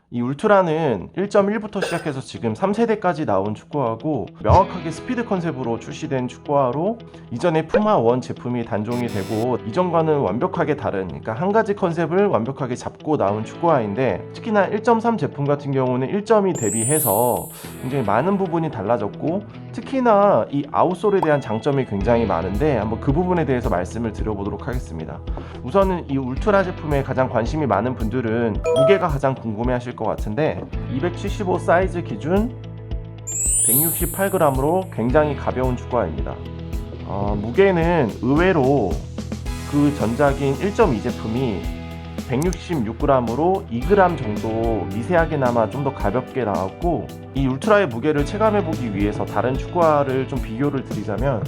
이 울트라는 1.1부터 시작해서 지금 3세대까지 나온 축구화고, 명확하게 스피드 컨셉으로 출시된 축구화로 이전에 푸마 1 제품이 단종이 되고 이전과는 완벽하게 다른, 그러니까 한 가지 컨셉을 완벽하게 잡고 나온 축구화인데, 특히나 1.3 제품 같은 경우는 1.2 대비해서 굉장히 많은 부분이 달라졌고, 특히나 이 아웃솔에 대한 장점이 굉장히 많은데 한번 그 부분에 대해서 말씀을 드려보도록 하겠습니다. 우선은 이 울트라 제품에 가장 관심이 많은 분들은 무게가 가장 궁금해 하실 것 같은데, 275 사이즈 기준 168g으로 굉장히 가벼운 축구화입니다. 무게는 의외로 그 전작인 1.2 제품이 166g으로 2g 정도 미세하게나마 좀 더 가볍게 나왔고, 이 울트라의 무게를 체감해보기 위해서 다른 축구화를 좀 비교를 드리자면,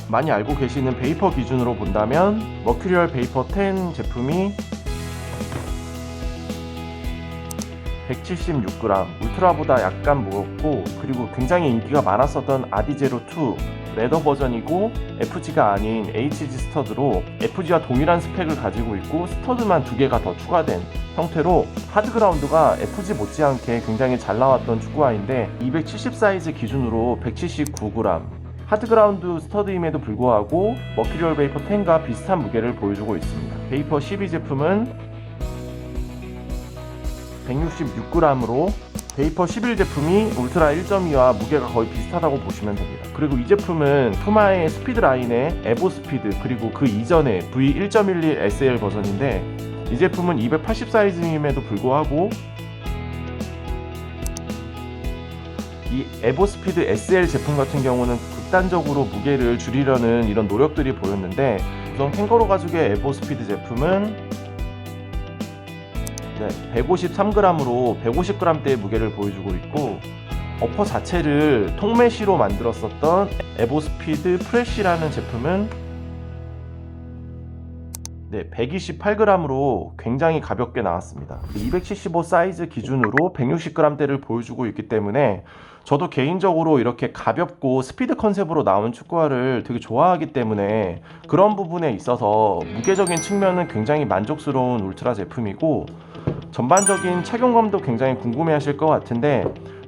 많이 알고 계시는 베이퍼 기준으로 본다면 머큐리얼 베이퍼 10 제품이 176g, 울트라보다 약간 무겁고, 그리고 굉장히 인기가 많았었던 아디제로2 레더 버전이고 FG가 아닌 HG 스터드로 FG와 동일한 스펙을 가지고 있고, 스터드만 2개가 더 추가된 형태로 하드그라운드가 FG 못지않게 굉장히 잘 나왔던 축구화인데, 270 사이즈 기준으로 179g, 하드그라운드 스터드임에도 불구하고 머큐리얼 베이퍼 10과 비슷한 무게를 보여주고 있습니다. 베이퍼 12 제품은 166g으로 베이퍼 11 제품이 울트라 1.2와 무게가 거의 비슷하다고 보시면 됩니다. 그리고 이 제품은 푸마의 스피드 라인의 에보 스피드, 그리고 그 이전의 V1.11 SL 버전인데, 이 제품은 280 사이즈임에도 불구하고 이 에보 스피드 SL 제품 같은 경우는 극단적으로 무게를 줄이려는 이런 노력들이 보였는데, 우선 캥거루 가죽의 에보 스피드 제품은 153g으로 150g대의 무게를 보여주고 있고, 어퍼 자체를 통메쉬로 만들었었던 에보스피드 프레쉬라는 제품은 128g으로 굉장히 가볍게 나왔습니다. 275 사이즈 기준으로 160g대를 보여주고 있기 때문에, 저도 개인적으로 이렇게 가볍고 스피드 컨셉으로 나온 축구화를 되게 좋아하기 때문에 그런 부분에 있어서 무게적인 측면은 굉장히 만족스러운 울트라 제품이고, 전반적인 착용감도 굉장히 궁금해 하실 것 같은데,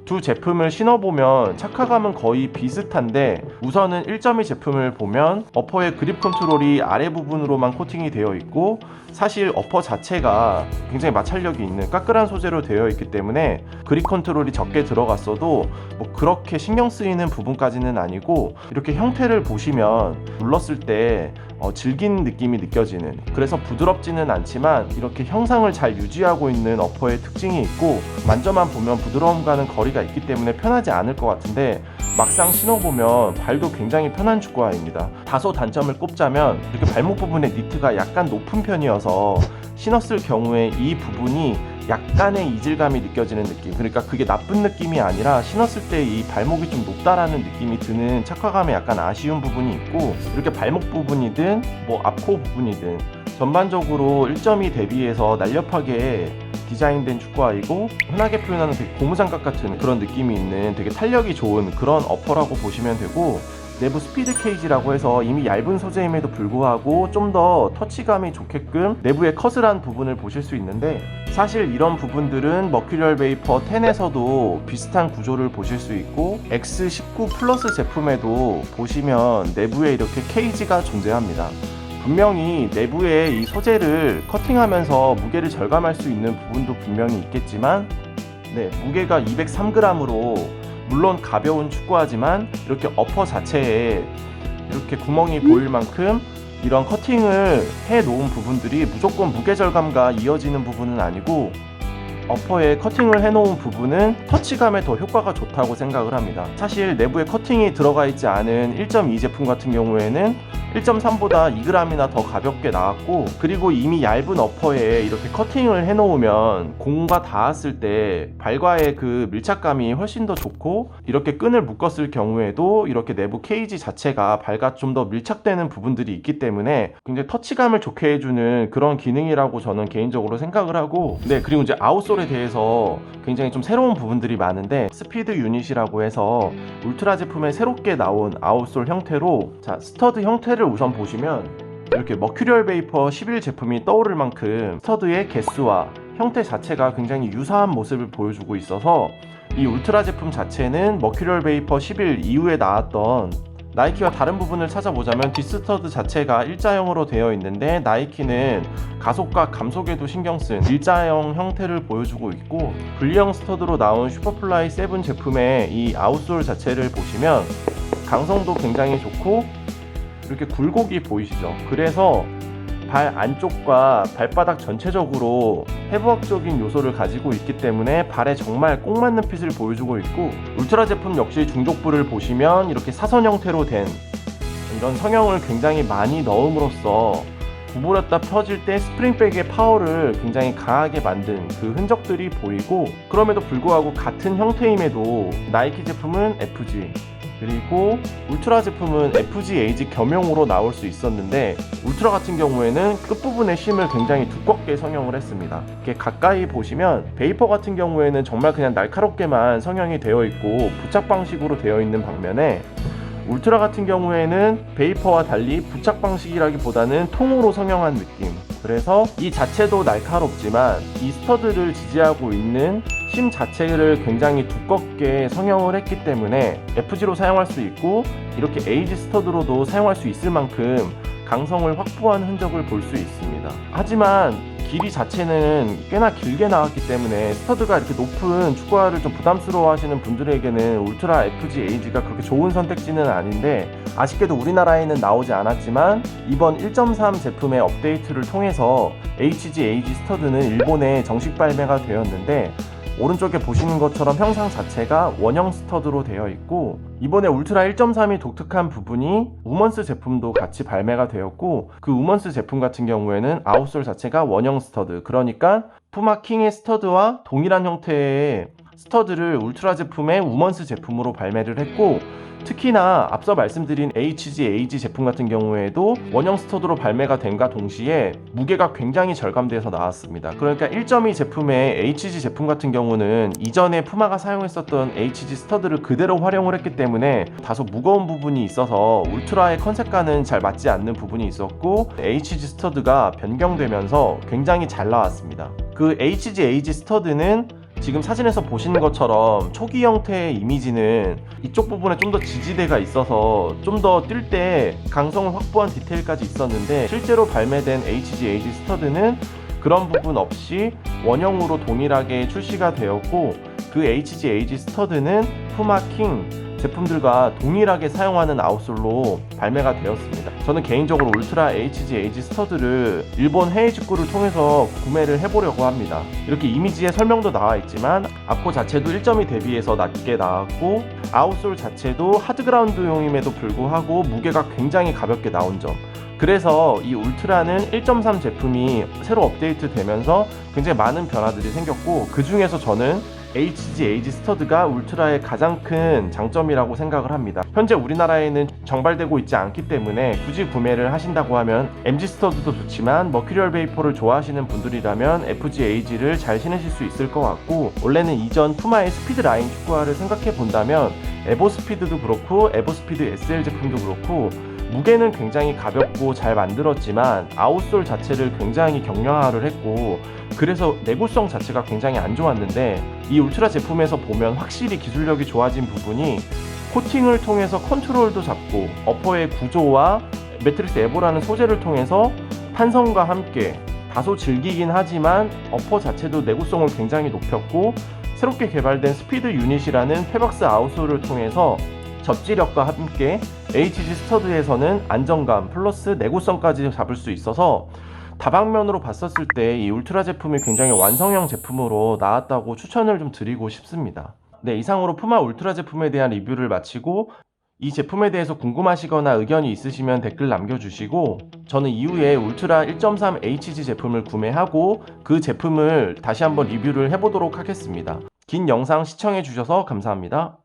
두 제품을 신어보면 착화감은 거의 비슷한데, 우선은 1.2 제품을 보면 어퍼의 그립 컨트롤이 아래 부분으로만 코팅이 되어 있고, 사실 어퍼 자체가 굉장히 마찰력이 있는 까끌한 소재로 되어 있기 때문에 그립 컨트롤이 적게 들어갔어도 뭐 그렇게 신경 쓰이는 부분까지는 아니고, 이렇게 형태를 보시면 눌렀을 때 질긴 느낌이 느껴지는, 그래서 부드럽지는 않지만 이렇게 형상을 잘 유지하고 있는 어퍼의 특징이 있고, 만져만 보면 부드러움과는 거리가 있기 때문에 편하지 않을 것 같은데, 막상 신어보면 발도 굉장히 편한 축구화입니다. 다소 단점을 꼽자면, 이렇게 발목 부분의 니트가 약간 높은 편이어서 신었을 경우에 이 부분이 약간의 이질감이 느껴지는 느낌, 그러니까 그게 나쁜 느낌이 아니라 신었을 때 이 발목이 좀 높다라는 느낌이 드는 착화감에 약간 아쉬운 부분이 있고, 이렇게 발목 부분이든 뭐 앞코 부분이든 전반적으로 1.2 대비해서 날렵하게 디자인된 축구화이고, 흔하게 표현하는 되게 고무장갑 같은 그런 느낌이 있는 되게 탄력이 좋은 그런 어퍼라고 보시면 되고, 내부 스피드 케이지라고 해서 이미 얇은 소재임에도 불구하고 좀 더 터치감이 좋게끔 내부에 컷을 한 부분을 보실 수 있는데, 사실 이런 부분들은 머큐리얼 베이퍼 10에서도 비슷한 구조를 보실 수 있고, X19 플러스 제품에도 보시면 내부에 이렇게 케이지가 존재합니다. 분명히 내부에 이 소재를 커팅하면서 무게를 절감할 수 있는 부분도 분명히 있겠지만, 무게가 203g으로 물론 가벼운 축구하지만 이렇게 어퍼 자체에 이렇게 구멍이 보일 만큼 이런 커팅을 해 놓은 부분들이 무조건 무게 절감과 이어지는 부분은 아니고, 어퍼에 커팅을 해 놓은 부분은 터치감에 더 효과가 좋다고 생각을 합니다. 사실 내부에 커팅이 들어가 있지 않은 1.2 제품 같은 경우에는 1.3보다 2g이나 더 가볍게 나왔고, 그리고 이미 얇은 어퍼에 이렇게 커팅을 해 놓으면 공과 닿았을 때 발과의 그 밀착감이 훨씬 더 좋고, 이렇게 끈을 묶었을 경우에도 이렇게 내부 케이지 자체가 발과 좀 더 밀착되는 부분들이 있기 때문에 굉장히 터치감을 좋게 해주는 그런 기능이라고 저는 개인적으로 생각을 하고, 그리고 이제 아웃솔에 대해서 굉장히 좀 새로운 부분들이 많은데, 스피드 유닛이라고 해서 울트라 제품에 새롭게 나온 아웃솔 형태로, 스터드 형태를 우선 보시면 이렇게 머큐리얼 베이퍼 11 제품이 떠오를 만큼 스터드의 개수와 형태 자체가 굉장히 유사한 모습을 보여주고 있어서 이 울트라 제품 자체는 머큐리얼 베이퍼 11 이후에 나왔던 나이키와 다른 부분을 찾아보자면 뒷스터드 자체가 일자형으로 되어 있는데 나이키는 가속과 감속에도 신경쓴 일자형 형태를 보여주고 있고, 분리형 스터드로 나온 슈퍼플라이 7 제품의 이 아웃솔 자체를 보시면 강성도 굉장히 좋고 이렇게 굴곡이 보이시죠? 그래서 발 안쪽과 발바닥 전체적으로 해부학적인 요소를 가지고 있기 때문에 발에 정말 꼭 맞는 핏을 보여주고 있고, 울트라 제품 역시 중족부를 보시면 이렇게 사선 형태로 된 이런 성형을 굉장히 많이 넣음으로써 구부렸다 펴질 때 스프링백의 파워를 굉장히 강하게 만든 그 흔적들이 보이고, 그럼에도 불구하고 같은 형태임에도 나이키 제품은 FG 그리고 울트라 제품은 FGAG 겸용으로 나올 수 있었는데, 울트라 같은 경우에는 끝부분의 심을 굉장히 두껍게 성형을 했습니다. 이렇게 가까이 보시면 베이퍼 같은 경우에는 정말 그냥 날카롭게만 성형이 되어 있고 부착 방식으로 되어 있는 반면에, 울트라 같은 경우에는 베이퍼와 달리 부착 방식이라기보다는 통으로 성형한 느낌. 그래서 이 자체도 날카롭지만 이 스터드를 지지하고 있는 심 자체를 굉장히 두껍게 성형을 했기 때문에 FG로 사용할 수 있고, 이렇게 에이지 스터드로도 사용할 수 있을 만큼 강성을 확보한 흔적을 볼 수 있습니다. 하지만 길이 자체는 꽤나 길게 나왔기 때문에 스터드가 이렇게 높은 축구화를 좀 부담스러워 하시는 분들에게는 울트라 FG 에이지가 그렇게 좋은 선택지는 아닌데, 아쉽게도 우리나라에는 나오지 않았지만 이번 1.3 제품의 업데이트를 통해서 HG 에이지 스터드는 일본에 정식 발매가 되었는데, 오른쪽에 보시는 것처럼 형상 자체가 원형 스터드로 되어 있고, 이번에 울트라 1.3이 독특한 부분이 우먼스 제품도 같이 발매가 되었고, 그 우먼스 제품 같은 경우에는 아웃솔 자체가 원형 스터드, 그러니까 푸마 킹의 스터드와 동일한 형태의 스터드를 울트라 제품의 우먼스 제품으로 발매를 했고, 특히나 앞서 말씀드린 HG 제품 같은 경우에도 원형 스터드로 발매가 됨과 동시에 무게가 굉장히 절감돼서 나왔습니다. 그러니까 1.2 제품의 HG 제품 같은 경우는 이전에 푸마가 사용했었던 HG 스터드를 그대로 활용을 했기 때문에 다소 무거운 부분이 있어서 울트라의 컨셉과는 잘 맞지 않는 부분이 있었고, HG 스터드가 변경되면서 굉장히 잘 나왔습니다. 그 HG 스터드는 지금 사진에서 보시는 것처럼 초기 형태의 이미지는 이쪽 부분에 좀 더 지지대가 있어서 좀 더 뛸 때 강성을 확보한 디테일까지 있었는데, 실제로 발매된 HG 스터드는 그런 부분 없이 원형으로 동일하게 출시가 되었고, 그 HG 스터드는 푸마 킹 제품들과 동일하게 사용하는 아웃솔로 발매가 되었습니다. 저는 개인적으로 울트라 HG 스터드를 일본 해외 직구를 통해서 구매를 해보려고 합니다. 이렇게 이미지에 설명도 나와 있지만 앞코 자체도 1.2 대비해서 낮게 나왔고, 아웃솔 자체도 하드그라운드용임에도 불구하고 무게가 굉장히 가볍게 나온 점, 그래서 이 울트라는 1.3 제품이 새로 업데이트 되면서 굉장히 많은 변화들이 생겼고, 그 중에서 저는 HG 스터드가 울트라의 가장 큰 장점이라고 생각을 합니다. 현재 우리나라에는 정발되고 있지 않기 때문에 굳이 구매를 하신다고 하면 MG 스터드도 좋지만 머큐리얼 베이퍼를 좋아하시는 분들이라면 FGAG를 잘 신으실 수 있을 것 같고, 원래는 이전 푸마의 스피드 라인 축구화를 생각해 본다면 에보스피드도 그렇고 에보스피드 SL 제품도 그렇고 무게는 굉장히 가볍고 잘 만들었지만 아웃솔 자체를 굉장히 경량화를 했고, 그래서 내구성 자체가 굉장히 안 좋았는데, 이 울트라 제품에서 보면 확실히 기술력이 좋아진 부분이 코팅을 통해서 컨트롤도 잡고, 어퍼의 구조와 매트릭스 에보라는 소재를 통해서 탄성과 함께 다소 질기긴 하지만 어퍼 자체도 내구성을 굉장히 높였고, 새롭게 개발된 스피드 유닛이라는 페박스 아웃솔을 통해서 접지력과 함께 HG 스터드에서는 안정감 플러스 내구성까지 잡을 수 있어서 다방면으로 봤었을 때 이 울트라 제품이 굉장히 완성형 제품으로 나왔다고 추천을 좀 드리고 싶습니다. 네, 이상으로 푸마 울트라 제품에 대한 리뷰를 마치고, 이 제품에 대해서 궁금하시거나 의견이 있으시면 댓글 남겨주시고, 저는 이후에 울트라 1.3 HG 제품을 구매하고 그 제품을 다시 한번 리뷰를 해보도록 하겠습니다. 긴 영상 시청해주셔서 감사합니다.